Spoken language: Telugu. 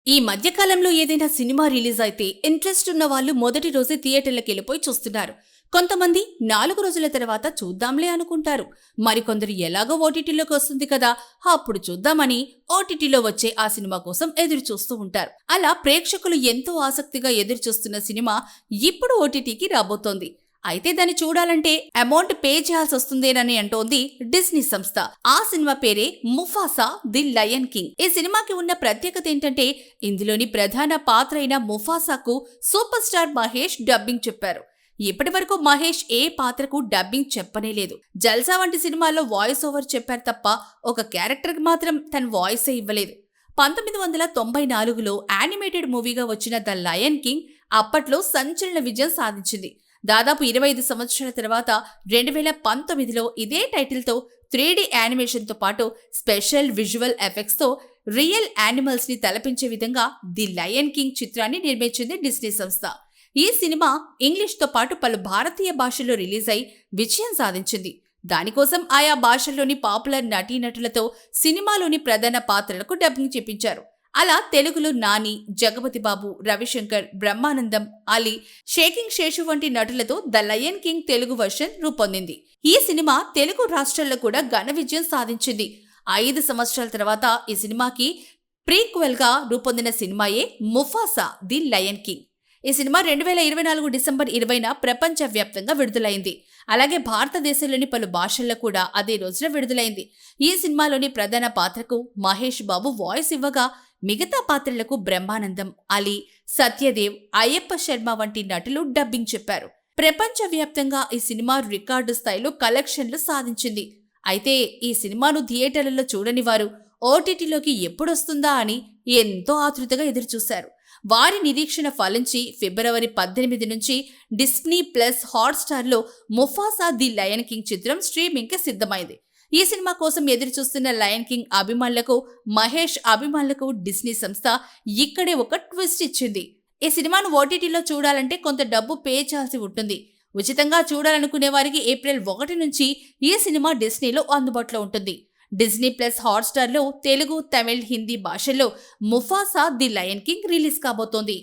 ఈ మధ్య కాలంలో ఏదైనా సినిమా రిలీజ్ అయితే ఇంట్రెస్ట్ ఉన్న వాళ్ళు మొదటి రోజే థియేటర్లకు వెళ్ళిపోయి చూస్తున్నారు. కొంతమంది 4 రోజుల తర్వాత చూద్దాంలే అనుకుంటారు. మరికొందరు ఎలాగో ఓటీటీలోకి వస్తుంది కదా, అప్పుడు చూద్దామని ఓటీటీలో వచ్చే ఆ సినిమా కోసం ఎదురు చూస్తూ ఉంటారు. అలా ప్రేక్షకులు ఎంతో ఆసక్తిగా ఎదురు చూస్తున్న సినిమా ఇప్పుడు ఓటీటీకి రాబోతోంది. అయితే దాన్ని చూడాలంటే అమౌంట్ పే చేయాల్సి వస్తుందేనని అంటోంది డిస్నీ సంస్థ. ఆ సినిమా పేరే ముఫాసా ది లయన్ కింగ్. ఈ సినిమాకి ఉన్న ప్రత్యేకత ఏంటంటే ఇందులోని ప్రధాన పాత్ర అయిన ముఫాసాకు సూపర్ స్టార్ మహేష్ డబ్బింగ్ చెప్పారు. ఇప్పటి వరకు మహేష్ ఏ పాత్రకు డబ్బింగ్ చెప్పనే లేదు. జల్సా వంటి సినిమాల్లో వాయిస్ ఓవర్ చెప్పారు తప్ప ఒక క్యారెక్టర్కి మాత్రం తన వాయిసే ఇవ్వలేదు. 1994లో యానిమేటెడ్ మూవీగా వచ్చిన ద లయన్ కింగ్ అప్పట్లో సంచలన విజయం సాధించింది. దాదాపు 25 సంవత్సరాల తర్వాత 2019లో ఇదే టైటిల్తో 3D యానిమేషన్తో పాటు స్పెషల్ విజువల్ ఎఫెక్ట్స్తో రియల్ యానిమల్స్ ని తలపించే విధంగా ది లయన్ కింగ్ చిత్రాన్ని నిర్మించింది డిస్నీ సంస్థ. ఈ సినిమా ఇంగ్లీష్తో పాటు పలు భారతీయ భాషల్లో రిలీజ్ అయి విజయం సాధించింది. దానికోసం ఆయా భాషల్లోని పాపులర్ నటీనటులతో సినిమాలోని ప్రధాన పాత్రలకు డబ్బింగ్ చెప్పించారు. అలా తెలుగులో నాని, జగపతి బాబు, రవిశంకర్, బ్రహ్మానందం, అలీ, షేకింగ్ శేషు వంటి నటులతో the Lion King Telugu version రూపొందింది. ఈ సినిమా తెలుగు రాష్ట్రాల్లో కూడా ఘన విజయం సాధించింది. 5 సంవత్సరాల తర్వాత ఈ సినిమాకి ప్రీక్వెల్ గా రూపొందిన సినిమాయే ముఫాసా ది లయన్ కింగ్. ఈ సినిమా 2024 డిసెంబర్ 20న ప్రపంచ వ్యాప్తంగా విడుదలైంది. అలాగే భారతదేశంలోని పలు భాషల్లో కూడా అదే రోజున విడుదలైంది. ఈ సినిమాలోని ప్రధాన పాత్రకు మహేష్ బాబు వాయిస్ ఇవ్వగా మిగతా పాత్రలకు బ్రహ్మానందం, అలీ, సత్యదేవ్, అయ్యప్ప శర్మ వంటి నటులు డబ్బింగ్ చెప్పారు. ప్రపంచ వ్యాప్తంగా ఈ సినిమా రికార్డు స్థాయిలో కలెక్షన్లు సాధించింది. అయితే ఈ సినిమాను థియేటర్లలో చూడని వారు ఓటీటీలోకి ఎప్పుడొస్తుందా అని ఎంతో ఆతృతగా ఎదురుచూశారు. వారి నిరీక్షణ ఫలించి ఫిబ్రవరి 18 నుంచి డిస్నీ ప్లస్ హాట్స్టార్లో ముఫాసా ది లయన్ కింగ్ చిత్రం స్ట్రీమింగ్కి సిద్ధమైంది. ఈ సినిమా కోసం ఎదురు చూస్తున్న లయన్ కింగ్ అభిమానులకు, మహేష్ అభిమానులకు డిస్నీ సంస్థ ఇక్కడే ఒక ట్విస్ట్ ఇచ్చింది. ఈ సినిమాను ఓటీటీలో చూడాలంటే కొంత డబ్బు పే చేయాల్సి ఉంటుంది. ఉచితంగా చూడాలనుకునే వారికి ఏప్రిల్ 1 నుంచి ఈ సినిమా డిస్నీలో అందుబాటులో ఉంటుంది. డిస్నీ ప్లస్ హాట్స్టార్లో తెలుగు, తమిళ్, హిందీ భాషల్లో Mufasa the Lion king release కాబోతోంది.